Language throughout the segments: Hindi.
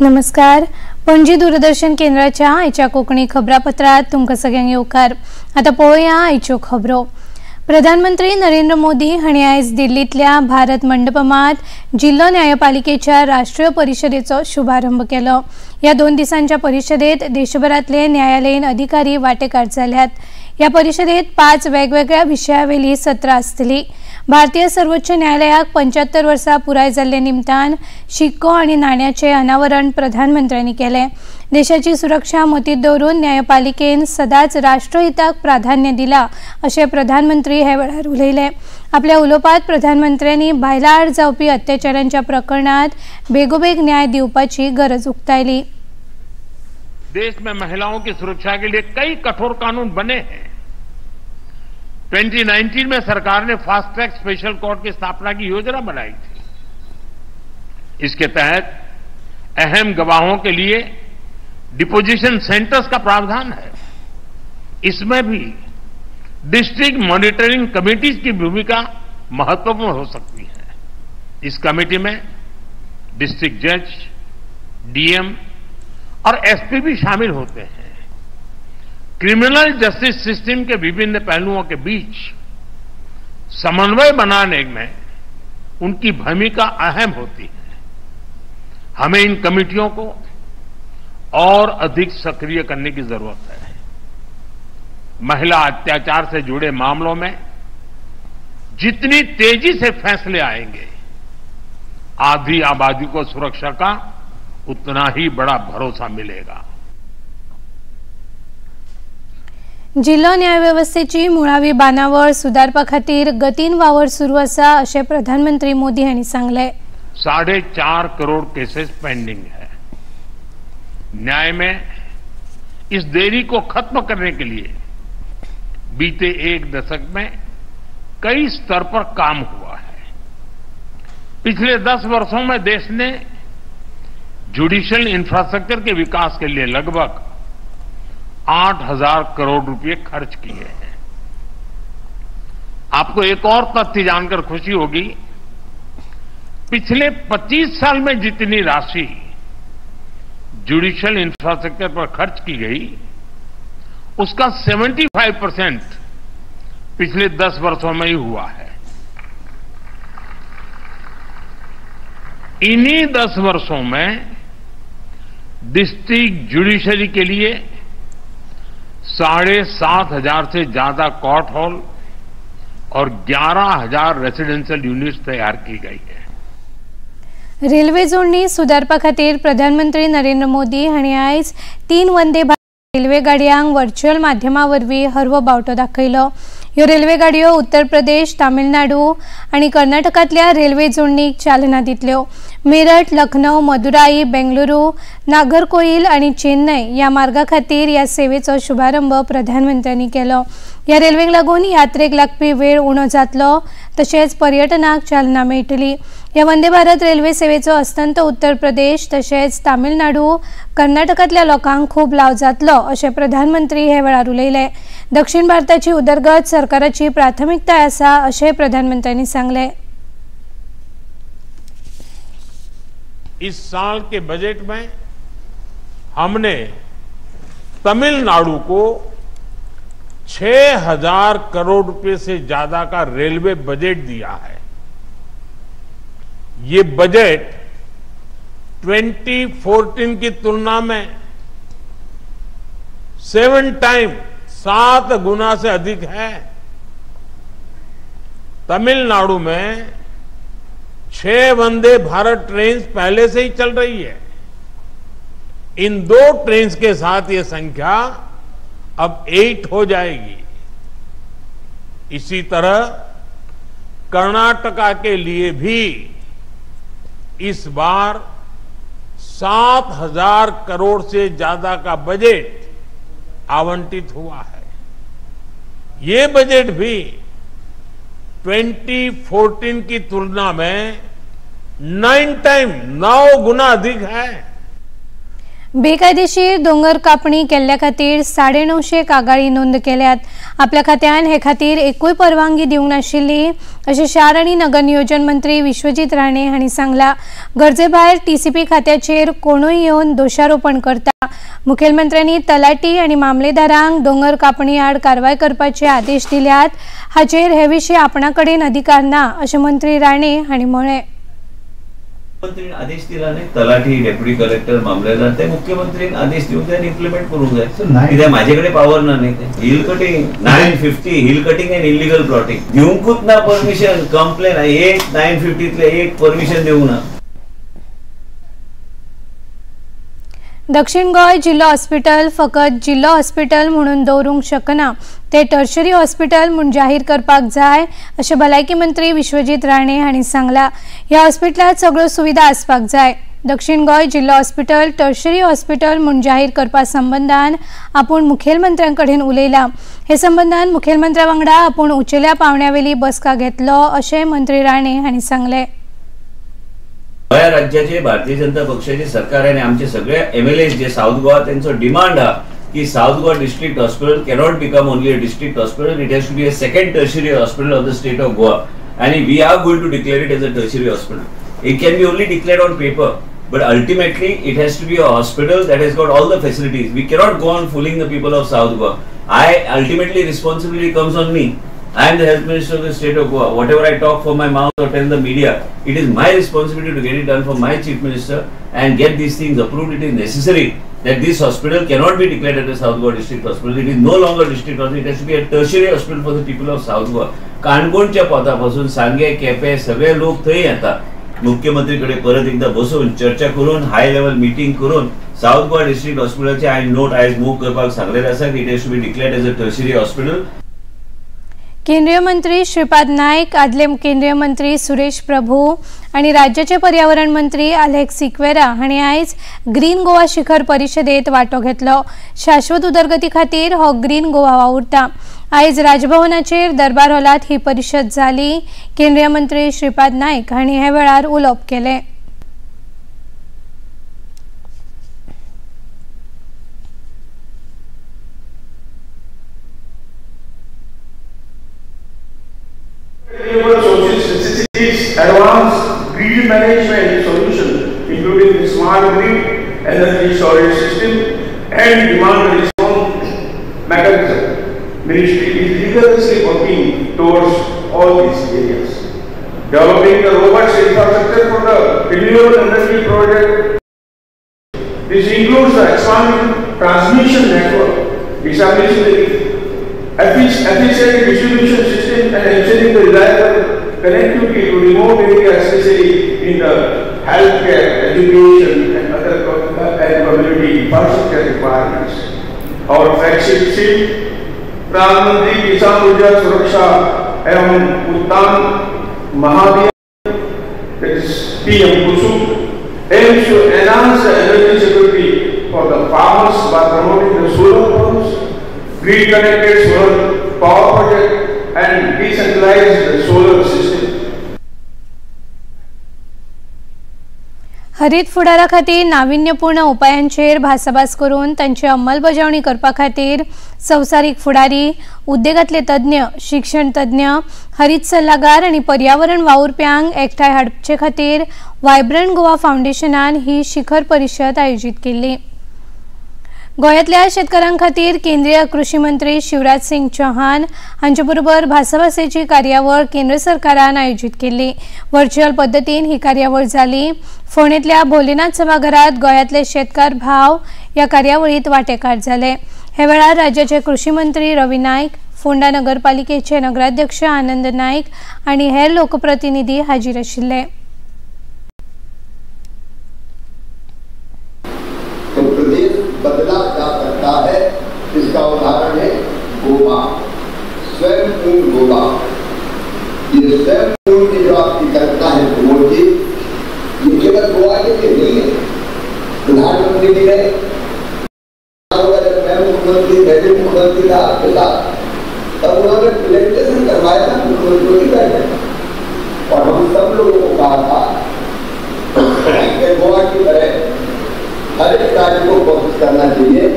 नमस्कार. पणजी दूरदर्शन केंद्राच्या आयच्या कोंकणी खबरापत्रात तुमकां सगळ्यांक येवकार. आता पळोवया आयच्यो खबरो. प्रधानमंत्री नरेंद्र मोदी हांणी आयज दिल्लींतल्या भारत मंडपमांत जिल्लो न्यायपालिकेच्या राष्ट्रीय परिशदेचो शुभारंभ केलो. ह्या 2 दिसांच्या परिशदेंत देशभरांतले न्यायालयीन अधिकारी वांटेकार जाल्यात. ह्या परिशदेंत 5 वेगवेगळ्या विशयावेली सत्रां आसतलीं. भारतीय सर्वोच्च न्यायालयाक 75 वर्सां पुराय जाल्ले निमतान शिक्को आनी नाण्याचें अनावरण प्रधानमंत्र्यांनी केलें. देशाची सुरक्षा मतींत दवरून न्यायपालिकेन सदांच राष्ट्रहिताक प्राधान्य दिलां अशें प्रधानमंत्री हे वेळार उलयले. आपल्या उलोवपांत प्रधानमंत्र्यांनी बायलां आड जावपी अत्याचारांच्या प्रकरणांत बेगोबेग न्याय दिवपाची गरज उक्तायली. देश में महिलाओं की सुरक्षा के लिए कई कठोर कानून बने हैं. 2019 में सरकार ने फास्ट ट्रैक स्पेशल कोर्ट की स्थापना की योजना बनाई थी. इसके तहत अहम गवाहों के लिए डिपोजिशन सेंटर्स का प्रावधान है. इसमें भी डिस्ट्रिक्ट मॉनिटरिंग कमिटीज की भूमिका महत्वपूर्ण हो सकती है. इस कमेटी में डिस्ट्रिक्ट जज, डीएम और एसपी भी शामिल होते हैं. क्रिमिनल जस्टिस सिस्टम के विभिन्न पहलुओं के बीच समन्वय बनाने में उनकी भूमिका अहम होती है. हमें इन कमेटियों को और अधिक सक्रिय करने की जरूरत है. महिला अत्याचार से जुड़े मामलों में जितनी तेजी से फैसले आएंगे, आधी आबादी को सुरक्षा का उतना ही बड़ा भरोसा मिलेगा. जिल्लो न्यायवेवस्थेची मुळावी बांदावळ सुदारपा खातीर गतीन वावर सुरू आसा अशें प्रधानमंत्री मोदी हांणी सांगलें. 4.5 करोड़ केसेस पेंडिंग है. न्याय में इस देरी को खत्म करने के लिए बीते 1 दशक में कई स्तर पर काम हुआ है. पिछले 10 वर्षों में देश ने जुडिशियल इंफ्रास्ट्रक्चर के विकास के लिए लगभग 8,000 करोड़ रुपए खर्च किए हैं. आपको एक और तथ्य जानकर खुशी होगी. पिछले 25 साल में जितनी राशि जुडिशियल इंफ्रास्ट्रक्चर पर खर्च की गई, उसका 75% पिछले 10 वर्षों में ही हुआ है. इन्हीं 10 वर्षों में डिस्ट्रिक्ट जुडिशरी के लिए 7,500 से ज्यादा कोर्ट हॉल और 11,000 रेसिडेंशियल यूनिट्स तैयार की गई है. रेल्वे जोडणी सुदारपा खातीर प्रधानमंत्री नरेंद्र मोदी हांणी आयज 3 वंदे भारत रेल्वे गाडयांक व्हर्च्युअल माध्यमा वरवीं हरवो बावटो दाखयलो. ह्यो रेल्वे गाडयो उत्तर प्रदेश, तामिळनाडू आनी कर्नाटकांतल्या रेल्वे जोडणीक चालना दितल्यो. मेरठ, लखनौ, मदुराई, बेंगलुरू, नागरकोइल आनी चेन्नई ह्या मार्गा खातीर ह्या सेवेचो शुभारंभ प्रधानमंत्र्यांनी केलो. ह्या रेल्वेक लागून यात्रेक लागपी वेळ उणो जातलो, तशेंच पर्यटनाक चालना मेळटली. ह्या वंदे भारत रेल्वे सेवेचो अस्तंत उत्तर प्रदेश तशेंच तामिळनाडू, कर्नाटकांतल्या लोकांक खूब लाव जातलो अशें प्रधानमंत्री हे वेळार उलयले. दक्षिण भारताची उदरगत सरकाराची प्राथमिकताय आसा अशें प्रधानमंत्र्यांनी सांगलें. इस साल के बजट में हमने तमिलनाडु को 6,000 करोड़ रुपए से ज्यादा का रेलवे बजट दिया है. ये बजट 2014 की तुलना में 7 गुना से अधिक है. तमिलनाडु में 6 वंदे भारत ट्रेन पहले से ही चल रही है. इन 2 ट्रेन के साथ ये संख्या अब 8 हो जाएगी. इसी तरह कर्नाटका के लिए भी इस बार 7,000 करोड़ से ज्यादा का बजट आवंटित हुआ है. ये बजट भी 2014 की तुलना में 9 गुना अधिक है. बेकायदेशीर दोंगर कापणी केल्ल्या खातीर 950 कागाळी नोंद केल्यात। आपल्या खात्यान हे खातीर एकूय परवानगी दिवंक नाशिल्ली अशें शार आनी नगर नियोजन मंत्री विश्वजीत राणे हांणी सांगला। गरजे भायर टीसीपी खात्याचेर कोणूय येवन दोशारोपण करता। मुखेलमंत्र्यांनी तलाटी आनी मामलेदारांक दोंगर कापणी आड कारवाय करपाचे आदेश दिल्यात। हाचेर हे विशीं आपणा कडेन अधिकार ना अशें मंत्री राणे हांणी म्हळें। मुख्यमंत्री आदेश दिला नाही, तलाठी डेप्युटी कलेक्टर मामलेदार ते मुख्यमंत्रीने आदेश देऊन त्याने इम्प्लिमेंट करून जाय। माझ्याकडे पावर नाही hill cutting 950 hill cutting and illegal plotting घेऊनच ना परमिशन कंप्लेन एक 950 एक परमिशन देऊ ना। दक्षिण गोय जिल्लो हॉस्पिटल फकत जिल्लो हॉस्पिटल म्हणून दवरूंक शकना, ते टर्शरी हॉस्पिटल म्हूण जाहीर करपाक जाय अशें भलायकी मंत्री विश्वजीत राणे हांणी सांगला। ह्या हॉस्पिटलांत सगळ्यो सुविधा आसपाक जाय। दक्षिण गोय जिल्लो हॉस्पिटल टर्शरी हॉस्पिटल म्हूण जाहीर करपा संबंधान आपूण मुखेलमंत्र्यां कडेन उलयला। हे संबंधान मुखेलमंत्र्या वांगडा आपूण उंचेल्या पावंड्यावेली बसका घेतलो अशें मंत्री राणे हांणी सांगलें। गोंय राज्याचे भारतीय जनता पक्षाचे सरकार आणि आमचे सगळे एमएलए जे साउथ गोवा त्यांचो डिमांड हा की south Goa district hospital cannot become only a district hospital, it has to be a second tertiary hospital of the state of Goa and we are going to declare it as a tertiary hospital. It can be only declared on paper, but ultimately it has to be a hospital that has got all the facilities. We cannot go on fooling the people of South Goa. Ultimately responsibility comes on me. I am the health minister of the state of Goa. Whatever I talk from my mouth or tell the media, it is my responsibility to get it done from my chief minister and get these things approved. It is necessary that this hospital cannot be declared as a South Goa district hospital. It is no longer district hospital. It has to be a tertiary hospital for the people of South Goa. काणकोणच्या पदापासून सांगे केपे सगळे लोक थंय येतात। मुख्यमंत्रीकडे परत एकदा बसून चर्चा करून हाय लेवल मीटिंग करून साउथ गोवा डिस्ट्रिक्ट हॉस्पिटलचे आयज मूव करपाक सांगलेले आसा की it has to be declared as a tertiary hospital. केंद्रीय मंत्री श्रीपाद नाईक, आदले केंद्रीय मंत्री सुरेश प्रभू आणि राज्याचे पर्यावरण मंत्री अलेक्स सिक्वेरा हांणी आयज ग्रीन गोवा शिखर परिशदेत वांटो घेतलो। शाश्वत उदरगती खातीर हो ग्रीन गोवा वावुरता। आयज राजभवनाचेर दरबार हॉलात ही परिशद जाली। केंद्रीय मंत्री श्रीपाद नाईक हांणी हे वेळार उलोवप केलें। Advanced grid management solution, including the smart grid, energy storage system, and demand response mechanism. Ministry is rigorously working towards all these areas. Developing the robust infrastructure for the renewable energy project. This includes the expanding transmission network, establishing the efficient distribution system, and ensuring the reliable connectivity to remote areas, especially in the healthcare, education, and other community infrastructure requirements. Our flagship scheme, प्रधानमंत्री किसान ऊर्जा सुरक्षा एवं उत्थान महाभियान, that is PM Kusum, aims to enhance the energy security for the farmers by promoting the solar pumps, grid-connected solar power project, and decentralize the solar system. हरित फुडारा खातीर नाविन्यपूर्ण उपायांचेर भासाभास करून तांची अंमलबजावणी करपा खातीर संवसारीक फुडारी, उद्देगांतले तज्ञ, शिक्षण तज्ञ, हरित सल्लागार आनी पर्यावरण वावुरप्यांक एकठांय हाडचे खातीर वायब्रंट गोवा फाउंडेशनान ही शिखर परिशद आयोजीत केल्ली। गोंयांतल्या शेतकारां खातीर केंद्रीय कृषी मंत्री शिवराज सिंग चौहान हांचे बरोबर भासाभासेची कार्यावळ केंद्र सरकारान आयोजीत केल्ली। व्हर्च्युअल पद्दतीन ही कार्यावळ जाली। फोंडेंतल्या भोलेनाथ सभाघरांत गोंयांतले शेतकार भाव ह्या कार्यावळींत वांटेकार जाले। हे वेळार राज्याचे कृषी मंत्री रवी नाईक, फोंडा नगरपालिकेचे नगराध्यक्ष आनंद नाईक आनी हेर लोकप्रतिनिधी हाजीर आशिल्ले। बदला जा सकता है, इसका उदाहरण है गोवा, स्वयं पूर्ण गोवा। ये स्वयं पूर्ण की जो आपकी कल्पना है प्रमोद जी, ये केवल गोवा के लिए नहीं है। प्रधानमंत्री जी ने जब मैं मुख्यमंत्री बैठे मुख्यमंत्री था आपके साथ, तब उन्होंने प्रेजेंटेशन करवाया था मुख्यमंत्री की बैठक, और हम सब लोगों को कहा था कि गोवा की तरह हर एक राज्य को कोशिश करना चाहिए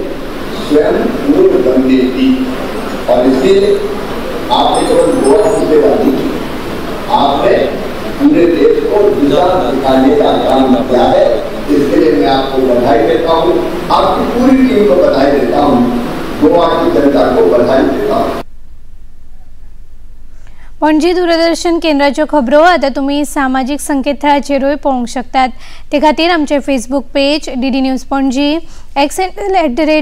स्वयं पूर्ण गंगे की। और इसलिए आपने केवल गोवा की सेवा नहीं, आपने पूरे देश को दिशा दिखाने का काम किया है। इसके लिए मैं आपको बधाई देता हूँ, आपकी पूरी टीम को बधाई देता हूँ, गोवा की जनता को बधाई देता हूँ। पणजी दूरदर्शन केंद्राच्यो खबरो आता तुम्ही सामाजिक संकेतथळाचेरूय पळोवंक शकतात। ते खातीर आमचे Facebook page DD news Panaji, x handle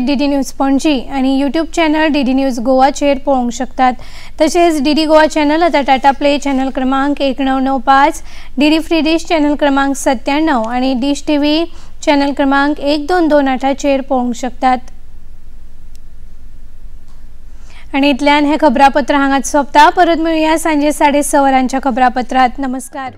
@DD news Panaji आणि यूट्यूब चॅनल डीडी न्यूज गोवाचेर पळोवंक शकतात। तसेच डीडी गोवा चॅनल आता टाटा प्ले चॅनल क्रमांक 1995, डीडी फ्री डिश चॅनल क्रमांक 97 आणि डिश टीव्ही चॅनल क्रमांक 1228चेर पळोवंक शकतात। आणि इतल्यान हे खबरापत्र हांगाच सोंपता। परत मेळुया सांजे 6:30 वरांच्या खबरापत्रात। नमस्कार।